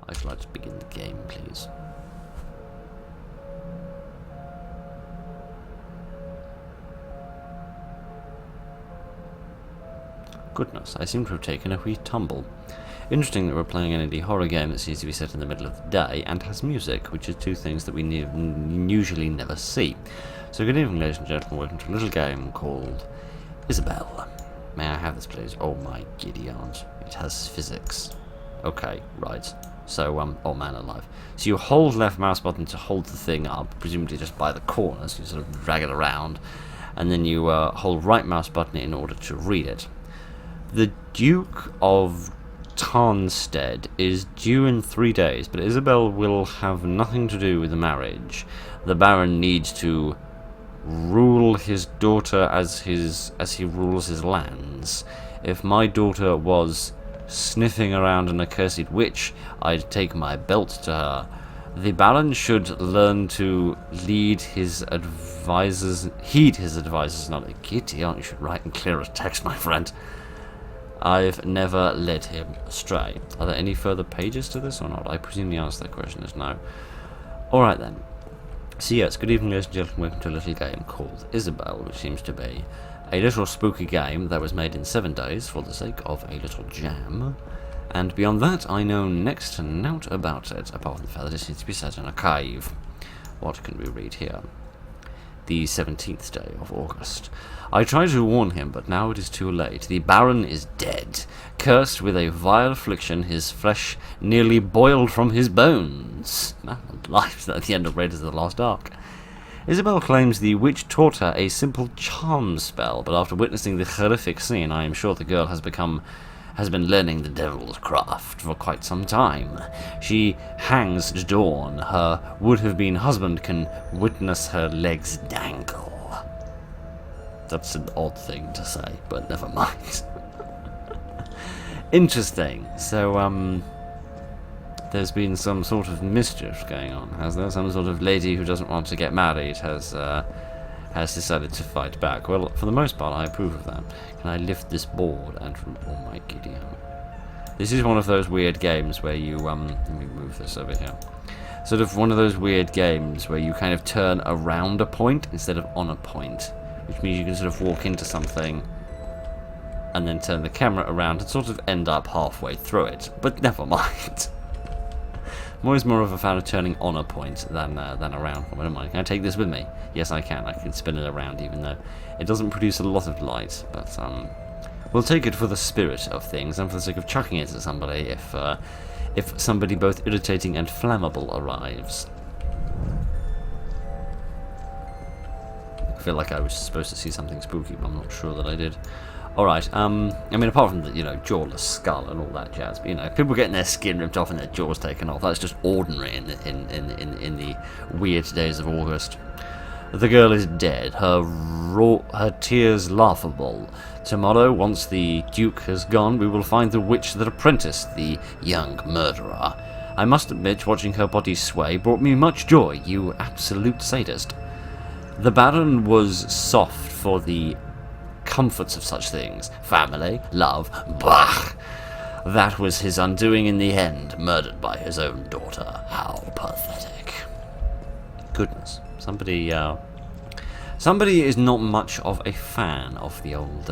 I'd like to begin the game, please. Goodness, I seem to have taken a wee tumble. Interesting that we're playing an indie horror game that seems to be set in the middle of the day and has music, which are two things that we usually never see. So good evening, ladies and gentlemen, welcome to a little game called Isabelle. May I have this, please? Oh my giddy aunt, it has physics. Okay, right. So, oh man alive. So you hold left mouse button to hold the thing up, presumably just by the corners, you sort of drag it around, and then you hold right mouse button in order to read it. The Duke of Tarnstead is due in 3 days, but Isabelle will have nothing to do with the marriage. The Baron needs to rule his daughter as he rules his lands. If my daughter was sniffing around an accursed witch, I'd take my belt to her. The Baron should learn to heed his advisors, not a kitty. You should write and clear a text, my friend. I've never led him astray. Are there any further pages to this or not? I presume the answer to that question is no. Alright then. So yes, good evening ladies and gentlemen, welcome to a little game called Isabelle, which seems to be a little spooky game that was made in 7 days for the sake of a little jam. And beyond that, I know next to nought about it, apart from the fact that it seems to be set in a cave. What can we read here? The 17th day of August. I tried to warn him, but now it is too late. The Baron is dead, cursed with a vile affliction, his flesh nearly boiled from his bones. Man alive, at the end of Raiders of the Lost Ark. Isabelle claims the witch taught her a simple charm spell, but after witnessing the horrific scene, I am sure the girl has been learning the devil's craft for quite some time. She hangs at dawn. Her would-have-been husband can witness her legs dangle. That's an odd thing to say, but never mind. Interesting. So, there's been some sort of mischief going on, has there? Some sort of lady who doesn't want to get married has decided to fight back. Well, for the most part, I approve of that. Can I lift this board and... oh my giddy. This is one of those weird games where you, let me move this over here. Sort of one of those weird games where you kind of turn around a point instead of on a point. Which means you can sort of walk into something and then turn the camera around and sort of end up halfway through it. But never mind. I'm always more of a fan of turning on a point than around. I don't mind. Can I take this with me? Yes, I can. I can spin it around, even though it doesn't produce a lot of light. But we'll take it for the spirit of things and for the sake of chucking it at somebody if somebody both irritating and flammable arrives. I feel like I was supposed to see something spooky, but I'm not sure that I did. Alright, I mean, apart from the, jawless skull and all that jazz, but, people getting their skin ripped off and their jaws taken off, that's just ordinary in the weird days of August. The girl is dead, her tears laughable. Tomorrow, once the Duke has gone, we will find the witch that apprenticed the young murderer. I must admit, watching her body sway brought me much joy, you absolute sadist. The Baron was soft for the comforts of such things. Family, love, bah! That was his undoing in the end, murdered by his own daughter. How pathetic. Goodness. Somebody is not much of a fan of the old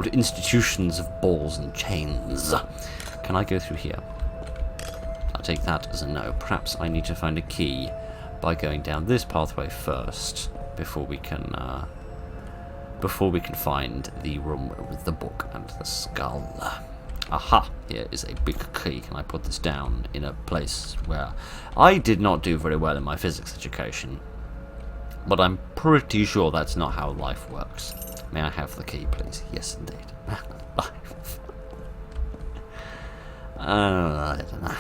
institutions of balls and chains. Can I go through here? I'll take that as a no. Perhaps I need to find a key by going down this pathway first before we can find the room with the book and the skull. Aha! Here is a big key. Can I put this down in a place where I did not do very well in my physics education, but I'm pretty sure that's not how life works. May I have the key, please? Yes, indeed. I don't know.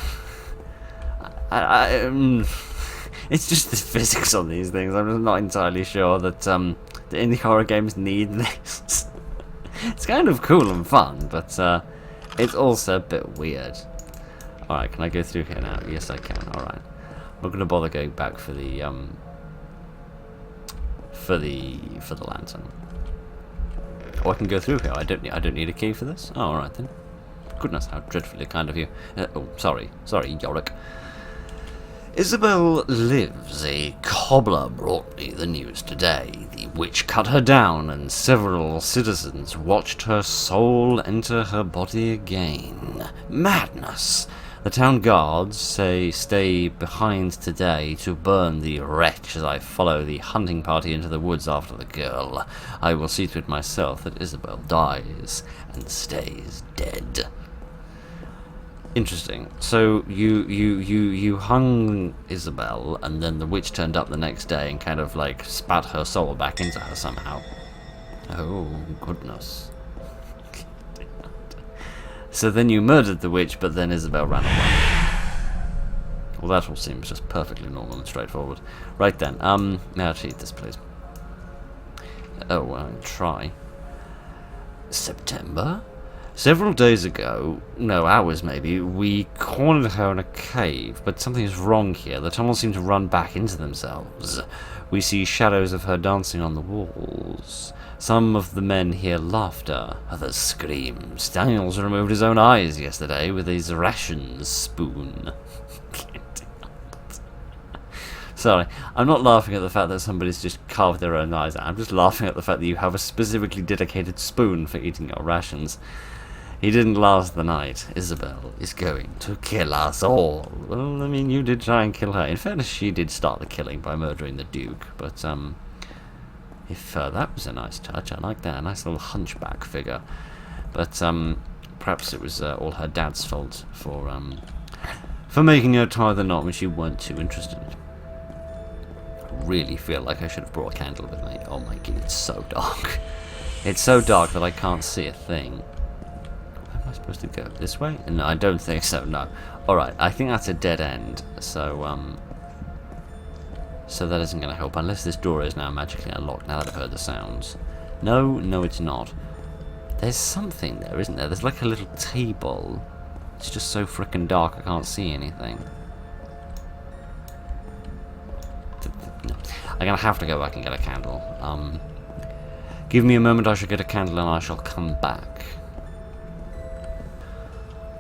It's just the physics on these things. I'm just not entirely sure that the indie horror games need this. It's kind of cool and fun, but it's also a bit weird. Alright, can I go through here now? Yes, I can. Alright. I'm not going to bother going back for the lantern. Oh, I can go through here. I don't need a key for this. Oh, alright then. Goodness, how dreadfully kind of you. Oh, sorry, Yorick. Isabelle lives. A cobbler brought me the news today. The witch cut her down, and several citizens watched her soul enter her body again. Madness! The town guards say stay behind today to burn the wretch as I follow the hunting party into the woods after the girl. I will see to it myself that Isabelle dies and stays dead. Interesting. So you hung Isabelle, and then the witch turned up the next day and kind of like spat her soul back into her somehow. Oh goodness. So then you murdered the witch, but then Isabelle ran away. Well, that all seems just perfectly normal and straightforward. Right then, may I cheat this, please? Oh, well, I'll try. September? Several days ago, no, hours maybe, we cornered her in a cave, but something is wrong here. The tunnels seem to run back into themselves. We see shadows of her dancing on the walls. Some of the men hear laughter, others screams. Daniels removed his own eyes yesterday with his rations spoon. Sorry, I'm not laughing at the fact that somebody's just carved their own eyes out. I'm just laughing at the fact that you have a specifically dedicated spoon for eating your rations. He didn't last the night. Isabelle is going to kill us all. Well, I mean, you did try and kill her. In fairness, she did start the killing by murdering the Duke, but, if that was a nice touch, I like that. A nice little hunchback figure. But, perhaps it was all her dad's fault for making her tie the knot when she weren't too interested. I really feel like I should have brought a candle with me. Oh my god, it's so dark. It's so dark that I can't see a thing. Supposed to go this way? No, I don't think so, no. Alright, I think that's a dead end, so so that isn't going to help, unless this door is now magically unlocked, now that I've heard the sounds. No, it's not. There's something there, isn't there? There's like a little table. It's just so frickin' dark I can't see anything. No. I'm going to have to go back and get a candle. Give me a moment, I shall get a candle and I shall come back.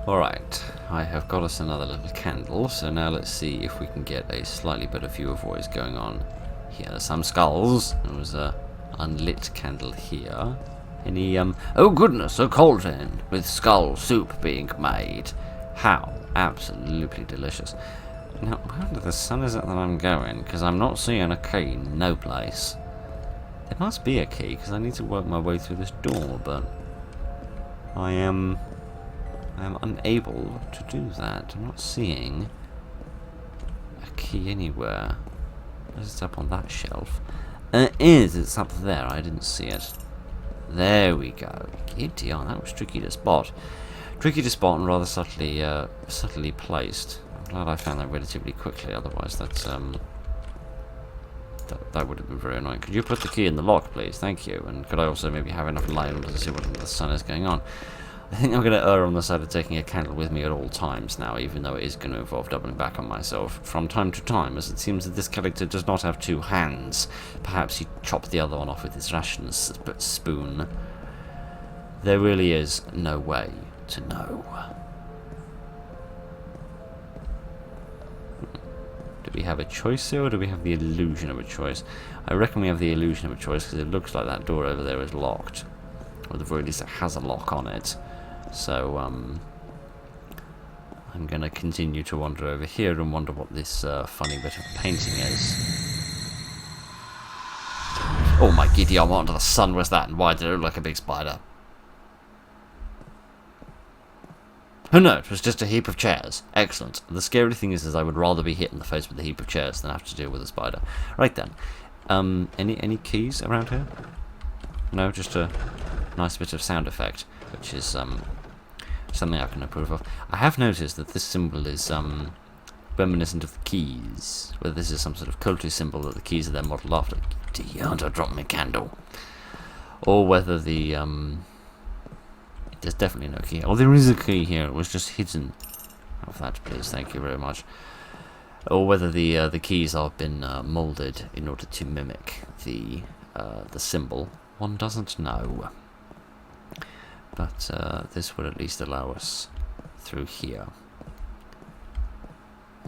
Alright, I have got us another little candle, so now let's see if we can get a slightly better view of what is going on here. There's some skulls. There was a unlit candle here. Any, oh goodness, a cauldron with skull soup being made. How absolutely delicious. Now, where under the sun is it that I'm going? Because I'm not seeing a key, no place. There must be a key, because I need to work my way through this door, but I am unable to do that. I'm not seeing a key anywhere. It's up on that shelf. It's up there. I didn't see it. There we go. Giddy on, that was tricky to spot. Tricky to spot and rather subtly placed. I'm glad I found that relatively quickly, otherwise that's that would have been very annoying. Could you put the key in the lock, please? Thank you. And could I also maybe have enough light to see what under the sun is going on? I think I'm going to err on the side of taking a candle with me at all times now, even though it is going to involve doubling back on myself from time to time, as it seems that this character does not have two hands. Perhaps he chopped the other one off with his rations spoon. There really is no way to know. Do we have a choice here, or do we have the illusion of a choice? I reckon we have the illusion of a choice, because it looks like that door over there is locked. Or at the very least it has a lock on it. So, I'm going to continue to wander over here and wonder what this funny bit of painting is. Oh my giddy, what under the sun was that, and why did it look like a big spider? Oh no, it was just a heap of chairs. Excellent. The scary thing is I would rather be hit in the face with a heap of chairs than have to deal with a spider. Right then. Any keys around here? No, just a nice bit of sound effect, which is something I can approve of. I have noticed that this symbol is reminiscent of the keys, whether this is some sort of culty symbol that the keys are then modelled after. Don't drop me candle. Or whether the there's definitely no key. Oh, there is a key here. It was just hidden. Have that, please. Thank you very much. Or whether the keys have been moulded in order to mimic the symbol. One doesn't know. But this would at least allow us through here.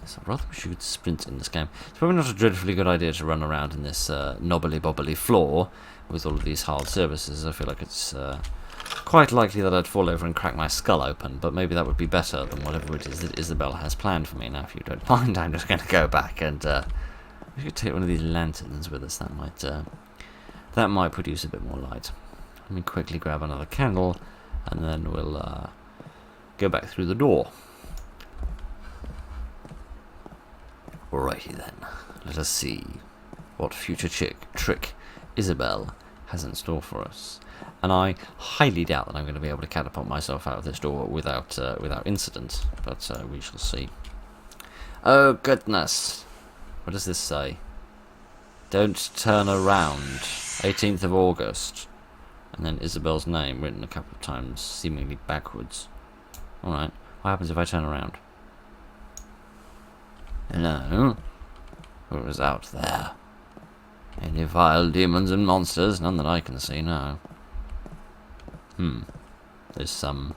So I rather wish you could sprint in this game. It's probably not a dreadfully good idea to run around in this knobbly-bobbly floor with all of these hard surfaces. I feel like it's quite likely that I'd fall over and crack my skull open, but maybe that would be better than whatever it is that Isabelle has planned for me. Now, if you don't mind, I'm just going to go back and we should take one of these lanterns with us. That might produce a bit more light. Let me quickly grab another candle, and then we'll go back through the door. Alrighty then, let us see what future trick Isabelle has in store for us. And I highly doubt that I'm going to be able to catapult myself out of this door without incident, but we shall see. Oh goodness, what does this say? Don't turn around, 18th of August. And then Isabelle's name written a couple of times, seemingly backwards. Alright, what happens if I turn around? Hello? Who is out there? Any vile demons and monsters? None that I can see, no. There's some...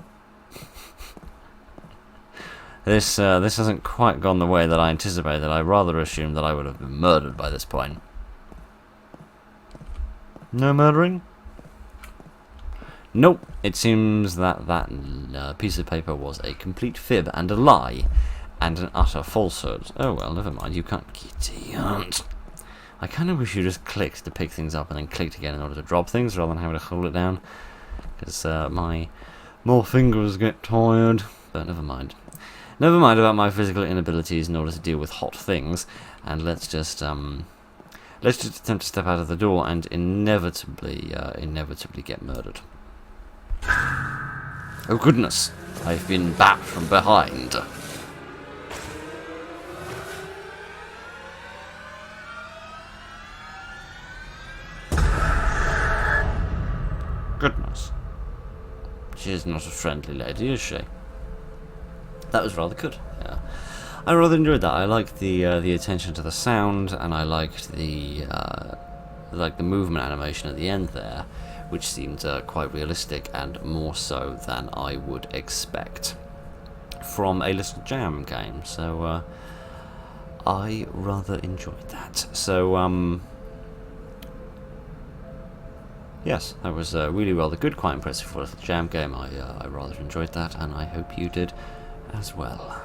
This hasn't quite gone the way that I anticipated. I rather assumed that I would have been murdered by this point. No murdering? Nope. It seems that piece of paper was a complete fib and a lie. And an utter falsehood. Oh well, never mind, you can't get it. I kind of wish you just clicked to pick things up and then clicked again in order to drop things rather than having to hold it down. Because my fingers get tired. But never mind. Never mind about my physical inabilities in order to deal with hot things. And let's just attempt to step out of the door and inevitably get murdered. Oh goodness, I've been backed from behind. Goodness. She is not a friendly lady, is she? That was rather good. Yeah, I rather enjoyed that. I liked the attention to the sound, and I liked the movement animation at the end there, which seemed quite realistic and more so than I would expect from a little jam game. So I rather enjoyed that. So yes, that was really rather good, quite impressive for a little jam game. I rather enjoyed that, and I hope you did as well.